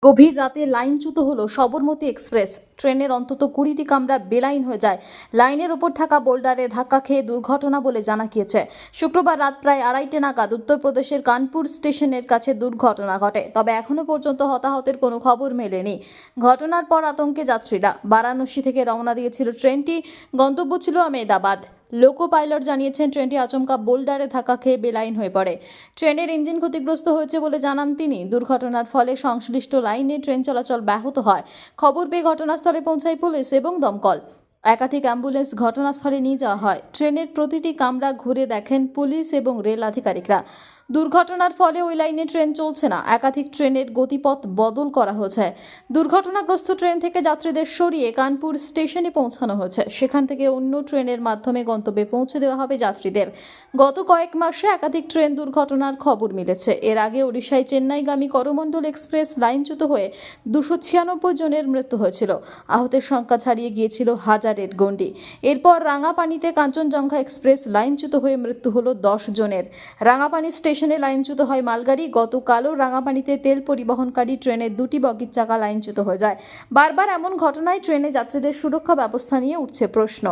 গভীর রাতে লাইনচ্যুত হলো সবরমতী এক্সপ্রেস। ট্রেনের অন্তত 20টি কামরা বেলাইন হয়ে যায়। লাইনের ওপর থাকা বোল্ডারে ধাক্কা খেয়ে দুর্ঘটনা বলে জানা গিয়েছে। শুক্রবার রাত প্রায় 2:30 নাগাদ উত্তরপ্রদেশের কানপুর স্টেশনের কাছে দুর্ঘটনা ঘটে। তবে এখনো পর্যন্ত হতাহতের কোনো খবর মেলেনি। ঘটনার পর আতঙ্কে যাত্রীরা। বারাণসী থেকে রওনা দিয়েছিল ট্রেনটি, গন্তব্য ছিল আহমেদাবাদ। লোকো পাইলট জানিয়েছেন ট্রেনটি আচমকা বোল্ডারে ধাক্কা খেয়ে বেলাইন হয়ে পড়ে। ট্রেনের ইঞ্জিন ক্ষতিগ্রস্ত হয়েছে বলে জানান তিনি। দুর্ঘটনার ফলে সংশ্লিষ্ট লাইনে ট্রেন চলাচল ব্যাহত হয়। খবর পেয়ে ঘটনাস্থলে পৌঁছায় পুলিশ এবং দমকল। একাধিক অ্যাম্বুলেন্স ঘটনাস্থলে নিয়ে যাওয়া হয়। ট্রেনের প্রতিটি কামরা ঘুরে দেখেন পুলিশ এবং রেল আধিকারিকরা। দুর্ঘটনার ফলে ওই লাইনে ট্রেন চলছে না। একাধিক ট্রেনের গতিপথ বদল করা হয়েছে। দুর্ঘটনাগ্রস্ত ট্রেন থেকে যাত্রীদের সরিয়ে কানপুর স্টেশনে পৌঁছানো হয়েছে। সেখান থেকে অন্য ট্রেনের মাধ্যমে গন্তব্যে পৌঁছে দেওয়া হবে যাত্রীদের। গত কয়েক মাসে একাধিক ট্রেন দুর্ঘটনার খবর মিলেছে। এর আগে ওড়িশায় চেন্নাইগামী করমণ্ডল এক্সপ্রেস লাইনচ্যুত হয়ে 296 জনের মৃত্যু হয়েছিল। আহতের সংখ্যা ছাড়িয়ে গিয়েছিল হাজারের গণ্ডি। এরপর রাঙাপানিতে কাঞ্চনজঙ্ঘা এক্সপ্রেস লাইনচ্যুত হয়ে মৃত্যু হলো 10 জনের। রাঙাপানি স্টেশনে লাইনচ্যুত হয় মালগাড়ি। গতকালও রাঙাপানিতে তেল পরিবহনকারী ট্রেনের 2টি বগির চাকা লাইনচ্যুত হয়ে যায়। বারবার এমন ঘটনায় ট্রেনে যাত্রীদের সুরক্ষা ব্যবস্থা নিয়ে উঠছে প্রশ্ন।